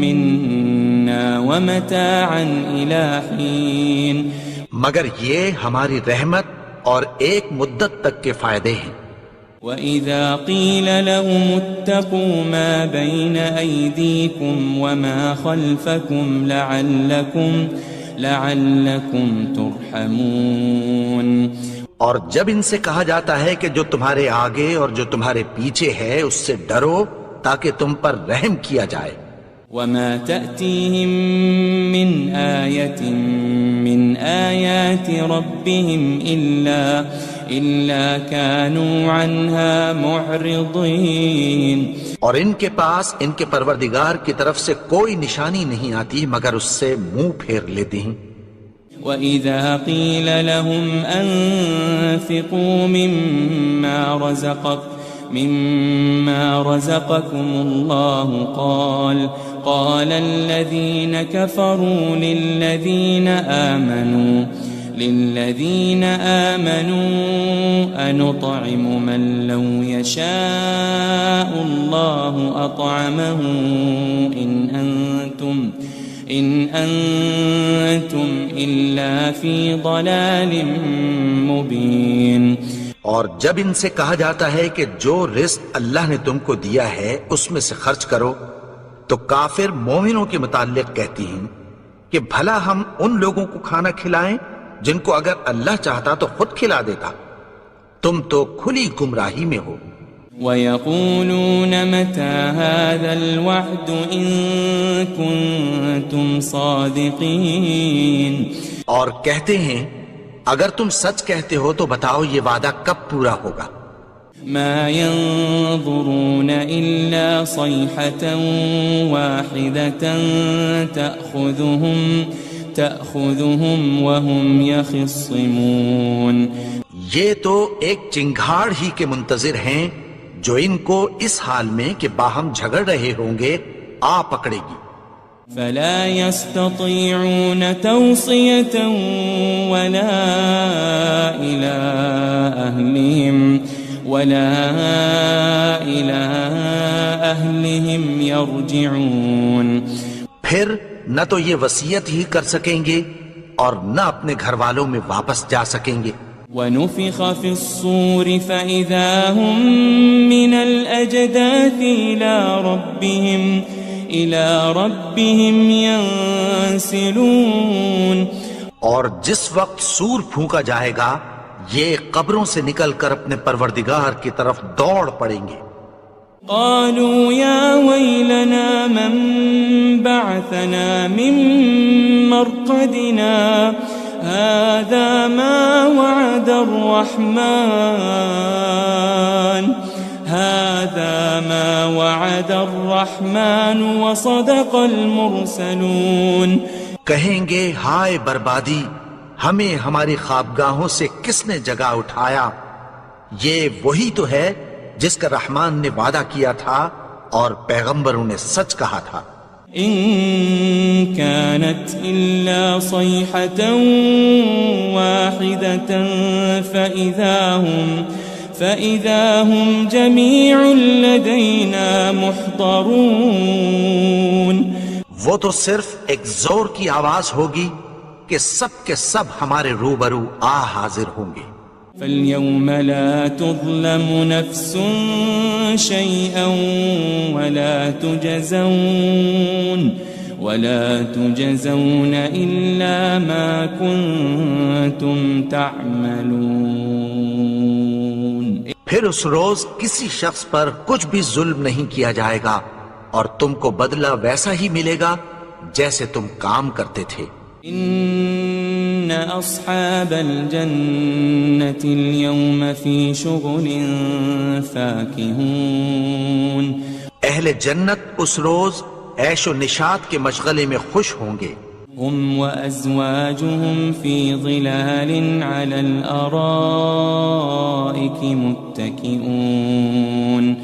مِّنَّا وَمَتَاعًا إِلَى حِينٍ. مگر یہ ہماری رحمت اور ایک مدت تک کے فائدے ہیں. وَإِذَا قِيلَ لَهُمُ اتَّقُوا مَا بَيْنَ أَيْدِيكُمْ وَمَا خَلْفَكُمْ لَعَلَّكُمْ تُرْحَمُونَ. اور جب ان سے کہا جاتا ہے کہ جو تمہارے آگے اور جو تمہارے پیچھے ہے اس سے ڈرو تاکہ تم پر رحم کیا جائے. وَمَا تَأْتِيهِم مِّنْ آيَةٍ مِّنْ آيَاتِ رَبِّهِمْ إِلَّا كَانُوا عَنْهَا مُعْرِضِينَ. اور ان کے پاس ان کے پروردگار کی طرف سے کوئی نشانی نہیں آتی مگر اس سے منہ پھیر لیتے ہیں. وَإِذَا قِيلَ لَهُمْ أَنفِقُوا مِمَّا رَزَقَكُمُ اللَّهُ قَالَ الَّذِينَ كَفَرُوا لِلَّذِينَ آمَنُوا أَنُطْعِمُ مَن لَّوْ يَشَاءُ اللَّهُ أَطْعَمَهُ إِنْ أَنْتُمْ إِلَّا فِي ضَلَالٍ مُبِينٍ۔ اور جب ان سے کہا جاتا ہے کہ جو رزق اللہ نے تم کو دیا ہے اس میں سے خرچ کرو، تو کافر مومنوں کے متعلق کہتی ہیں کہ بھلا ہم ان لوگوں کو کھانا کھلائیں جن کو اگر اللہ چاہتا تو خود کھلا دیتا، تم تو کھلی گمراہی میں ہو۔ وَيَقُولُونَ مَتَى هَذَا الْوَعْدُ إِن كُنتُمْ صَادِقِينَ، اور کہتے ہیں اگر تم سچ کہتے ہو تو بتاؤ یہ وعدہ کب پورا ہوگا۔ ما ينظرون إلا صيحة واحدة تأخذهم وهم يخصمون، یہ تو ایک چنگھاڑ ہی کے منتظر ہیں جو ان کو اس حال میں کہ باہم جھگڑ رہے ہوں گے آ پکڑے گی۔ فلا يستطيعون توصية ولا إلى أهلهم يرجعون، پھر نہ تو یہ وصیت ہی کر سکیں گے اور نہ اپنے گھر والوں میں واپس جا سکیں گے۔ وَنُفِخَ فِي الصُّورِ فَإِذَا هُم مِّنَ الْأَجْدَاثِ إِلَى رَبِّهِمْ يَنسِلُونَ، اور جس وقت سور پھونکا جائے گا یہ قبروں سے نکل کر اپنے پروردگار کی طرف دوڑ پڑیں گے۔ قالوا يا ويلنا من بعثنا من مرقدنا هذا ما وعد الرحمن وصدق المرسلون، کہیں گے ہائے بربادی، ہمیں ہماری خوابگاہوں سے کس نے جگا اٹھایا، یہ وہی تو ہے جس کا رحمان نے وعدہ کیا تھا اور پیغمبروں نے سچ کہا تھا۔ إن كانت إلا صيحة واحدة فإذا هم جميع لدينا محضرون، وہ تو صرف ایک زور کی آواز ہوگی کہ سب کے سب ہمارے روبرو آ حاضر ہوں گے۔ فاليوم لا تظلم نفس شيئا ولا تجزون إلا ما كنتم تعملون، پھر اس روز کسی شخص پر کچھ بھی ظلم نہیں کیا جائے گا اور تم کو بدلہ ویسا ہی ملے گا جیسے تم کام کرتے تھے۔ إن أصحاب الجنة اليوم في شغل فاكهون، اہل جنت اس روز عیش و نشاط کے مشغلے میں خوش ہوں گے۔ هم وأزواجهم في ظلال على الأرائك متكئون،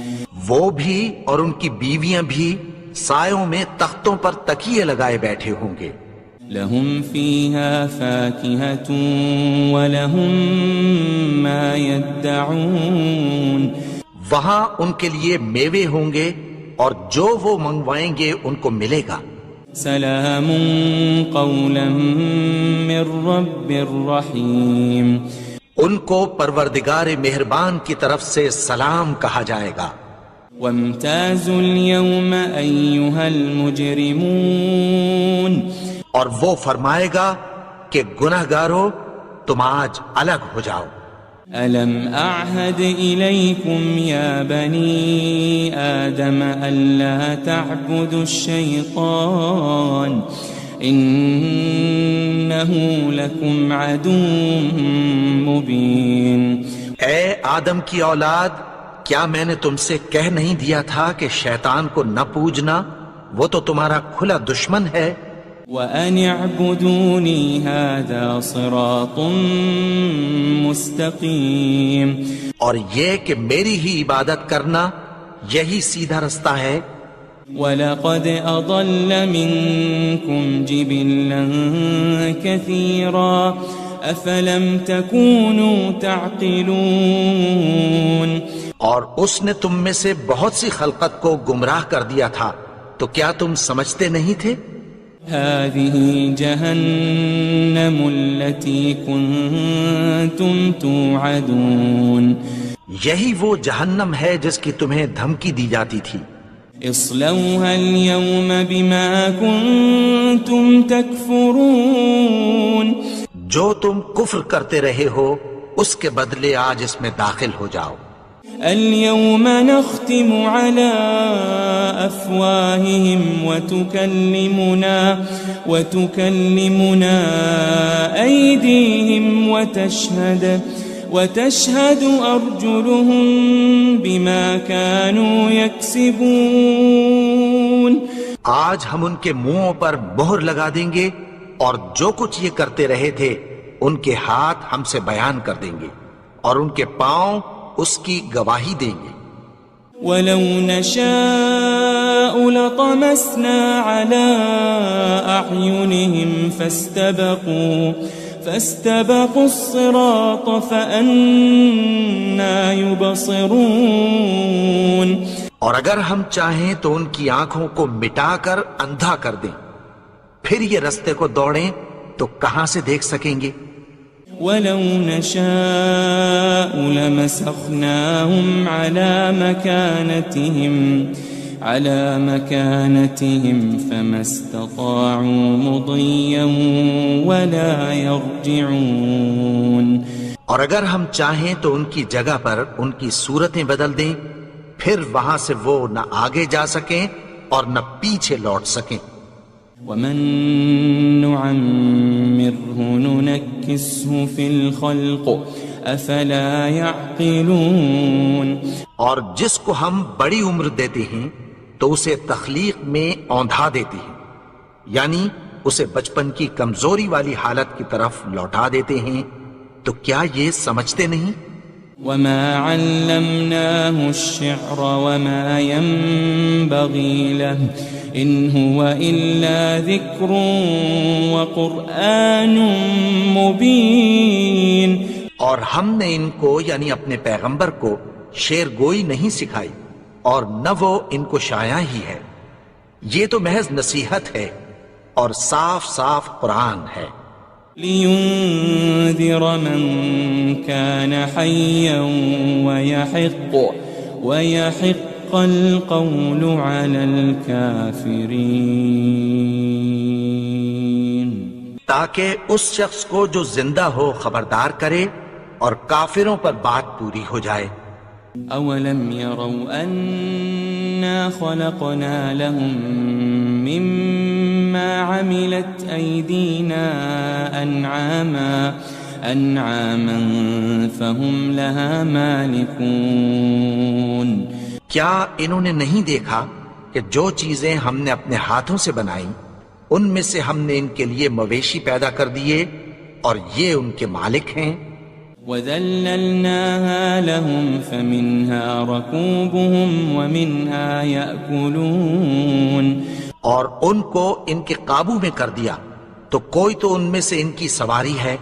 وہ بھی اور ان کی بیویاں بھی سایوں میں تختوں پر تکیے لگائے بیٹھے ہوں گے۔ لهم فيها فاكهة ولهم ما يدعون، وہاں ان کے لیے میوے ہوں گے اور جو وہ منگوائیں گے ان کو ملے گا۔ سلام قولا من رب رحیم، ان کو پروردگار مہربان کی طرف سے سلام کہا جائے گا۔ وامتازوا اليوم أيها المجرمون، اور وہ فرمائے گا کہ گنہگارو تم آج الگ ہو جاؤ۔ ألم أعهد إليكم يا بني آدم ألا تعبدوا الشيطان إنه لكم عدو مبين، اے آدم کی اولاد، کیا میں نے تم سے کہہ نہیں دیا تھا کہ شیطان کو نہ پوجنا، وہ تو تمہارا کھلا دشمن ہے۔ وَأَنِ اعْبُدُونِي هَذَا صِرَاطٌ مُسْتَقِيم، اور یہ کہ میری ہی عبادت کرنا یہی سیدھا رستہ ہے۔ وَلَقَدْ أَضَلَّ مِنْكُمْ جِبِلًّا كَثِيرًا أَفَلَمْ تَكُونُوا تَعْقِلُونَ، اور اس نے تم میں سے بہت سی خلقت کو گمراہ کر دیا تھا، تو کیا تم سمجھتے نہیں تھے؟ هذه جهنم التي كنتم توعدون، یہی وہ جہنم ہے جس کی تمہیں دھمکی دی جاتی تھی۔ اصلوها اليوم بما كنتم تكفرون، جو تم کفر کرتے رہے ہو اس کے بدلے آج اس میں داخل ہو جاؤ۔ اليوم نختم على أفواههم وتكلمنا أيديهم وتشهد أرجلهم بما كانوا يكسبون، آج ہم ان کے منہوں پر مہر لگا دیں گے اور جو کچھ یہ کرتے رہے تھے ان کے ہاتھ ہم سے بیان کر دیں گے اور ان کے پاؤں اس کی گواہی دیں گے۔ وَلَوْ نَشَاءُ لَطَمَسْنَا عَلَىٰ أَعْيُنِهِمْ فَاسْتَبَقُوا الصِّرَاطَ فَأَنَّىٰ يُبْصِرُونَ، اور اگر ہم چاہیں تو ان کی آنکھوں کو مٹا کر اندھا کر دیں، پھر یہ رستے کو دوڑیں تو کہاں سے دیکھ سکیں گے؟ وَلَوْ نَشَاءُ لَمَسَخْنَاهُمْ عَلَى مَكَانَتِهِمْ فَمَا اسْتَطَاعُوا مُضِيًّا وَلَا يَرْجِعُونَ، اور اگر ہم چاہیں تو ان کی جگہ پر ان کی صورتیں بدل دیں، پھر وہاں سے وہ نہ آگے جا سکیں اور نہ پیچھے لوٹ سکیں۔ وَمَن نُعَمِّرْهُ نُنَكِّسْهُ فِي الْخَلْقِ أَفَلَا يَعْقِلُونَ، اور جس کو ہم بڑی عمر دیتے ہیں تو اسے تخلیق میں اوندھا دیتے ہیں، یعنی اسے بچپن کی کمزوری والی حالت کی طرف لوٹا دیتے ہیں، تو کیا یہ سمجھتے نہیں؟ وَمَا عَلَّمْنَاهُ الشِّعْرَ وَمَا يَنبَغِي لَهُ إِنْ هُوَ إِلَّا ذِكْرٌ وَقُرْآنٌ مُبِينٌ، اور ہم نے ان کو یعنی اپنے پیغمبر کو شعر گوئی نہیں سکھائی اور نہ وہ ان کو شایع ہی ہے، یہ تو محض نصیحت ہے اور صاف صاف قرآن ہے۔ لِيُنذِرَ مَن كَانَ حَيًّا وَيَحِقَّ الْقَوْلُ عَلَى الْكَافِرِينَ، تاکہ اس شخص کو جو زندہ ہو خبردار کرے اور کافروں پر بات پوری ہو جائے۔ أَوَلَمْ يَرَوْا أَنَّا خَلَقْنَا لَهُم مِّمَّا عَمِلَتْ أَيْدِينَا أَنْعَامًا فَهُمْ لَهَا مَالِكُونَ، کیا انہوں نے نہیں دیکھا کہ جو چیزیں ہم نے اپنے ہاتھوں سے بنائیں ان میں سے ہم نے ان کے لیے مویشی پیدا کر دیے اور یہ ان کے مالک ہیں۔ وَذَلَّلْنَاهَا لَهُمْ فَمِنْهَا رَكُوبُهُمْ وَمِنْهَا يَأْكُلُونَ، اور ان کو ان کے قابو میں کر دیا تو کوئی تو ان میں سے ان کی سواری ہے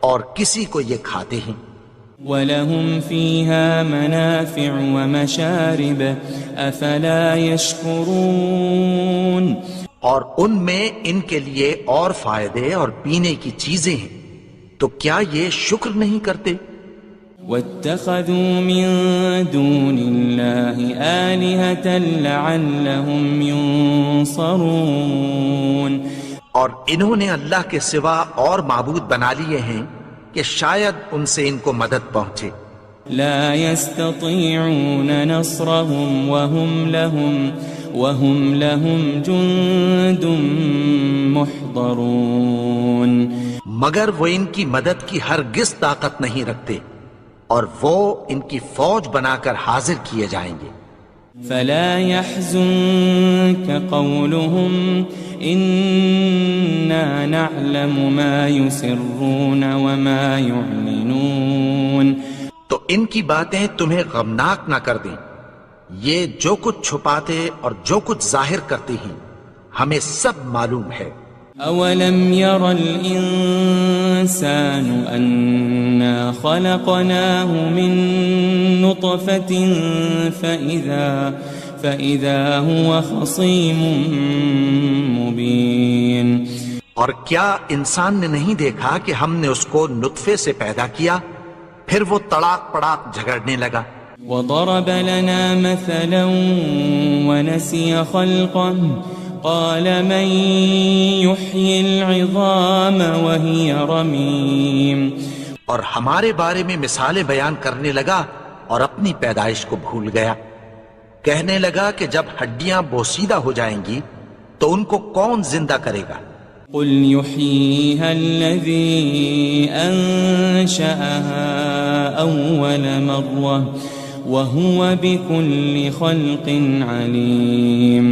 اور کسی کو یہ کھاتے ہیں۔ وَلَهُمْ فِيهَا مَنَافِعُ وَمَشَارِبُ أَفَلَا يَشْكُرُونَ، اور ان میں ان کے لیے اور فائدے اور پینے کی چیزیں ہیں، تو کیا یہ شکر نہیں کرتے؟ وَاتَّخَذُوا مِن دُونِ اللَّهِ آلِهَةً لَعَلَّهُمْ يُنصَرُونَ، اور انہوں نے اللہ کے سوا اور معبود بنا لیے ہیں کہ شاید ان سے ان کو مدد پہنچے۔ لا يستطيعون نصرهم وهم لهم جند محضرون، مگر وہ ان کی مدد کی ہرگز طاقت نہیں رکھتے اور وہ ان کی فوج بنا کر حاضر کیے جائیں گے۔ فلا يحزنك قولهم إنا نعلم ما يسرون وما يعلنون. تو ان کی باتیں تمہیں غمناک نہ کر دیں. یہ جو کچھ چھپاتے اور جو کچھ ظاہر کرتے ہیں ہمیں سب معلوم ہے. أولم ير الإنسان أنا خلقناه من نطفة فإذا هو خصيم مبين. اور کیا انسان نے نہیں دیکھا کہ ہم نے اس کو نطفے سے پیدا کیا پھر وہ تڑاک پڑاک جھگڑنے لگا. وضرب لنا مثلا ونسي خلقه قال من يحيي العظام وهي رميم. اور ہمارے بارے میں مثالیں بیان کرنے لگا اور اپنی پیدائش کو بھول گیا. کہنے لگا کہ جب ہڈیاں بوسیدہ ہو جائیں گی تو ان کو کون زندہ کرے گا؟ قل يحييها الذي أنشأها أول مرة وهو بكل خلق عليم.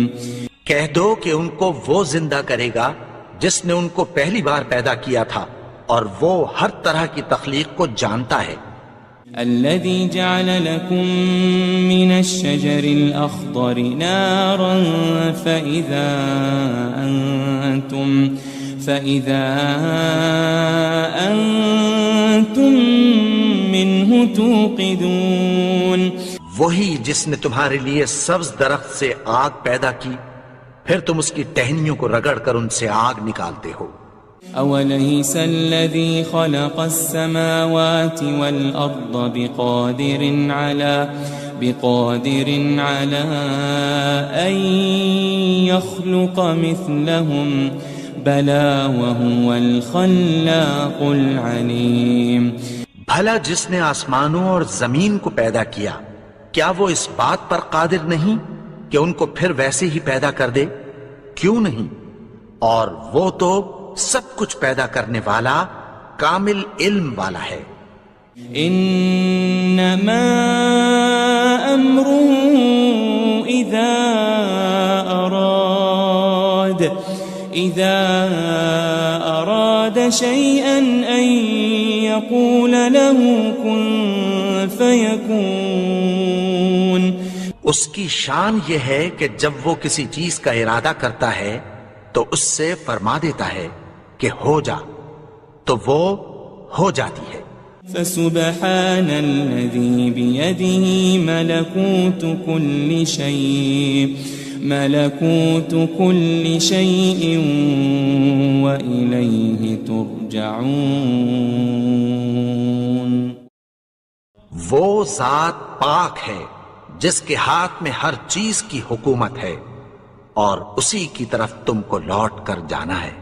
کہہ دو کہ ان کو وہ زندہ کرے گا جس نے ان کو پہلی بار پیدا کیا تھا اور وہ ہر طرح کی تخلیق کو جانتا ہے. الذي جعل لكم من الشجر الأخضر نارا فإذا أنتم منه توقدون. وہی جس نے تمہارے لیے سبز درخت سے آگ پیدا کی پھر تم اس کی ٹہنیوں کو رگڑ کر ان سے آگ نکالتے ہو. أوليس الذي خلق السماوات والأرض بقادر على أن يخلق مثلهم بلى وهو الخلاق العليم. بھلا جس نے آسمانوں اور زمین کو پیدا کیا کیا وہ اس بات پر قادر نہیں کہ ان کو پھر ویسے ہی پیدا کر دے؟ کیوں نہیں؟ اور وہ تو سب کچھ پیدا کرنے والا کامل علم والا ہے. انما امره اذا اراد شيئا ان يقول له كن فيكون. اس کی شان یہ ہے کہ جب وہ کسی چیز کا ارادہ کرتا ہے تو اس سے فرما دیتا ہے کہ ہو جا تو وہ ہو جاتی ہے. فسبحان الذي بيده ملكوت كل شيء وإليه ترجعون. وہ ذات پاک ہے جس کے ہاتھ میں ہر چیز کی حکومت ہے اور اسی کی طرف تم کو لوٹ کر جانا ہے.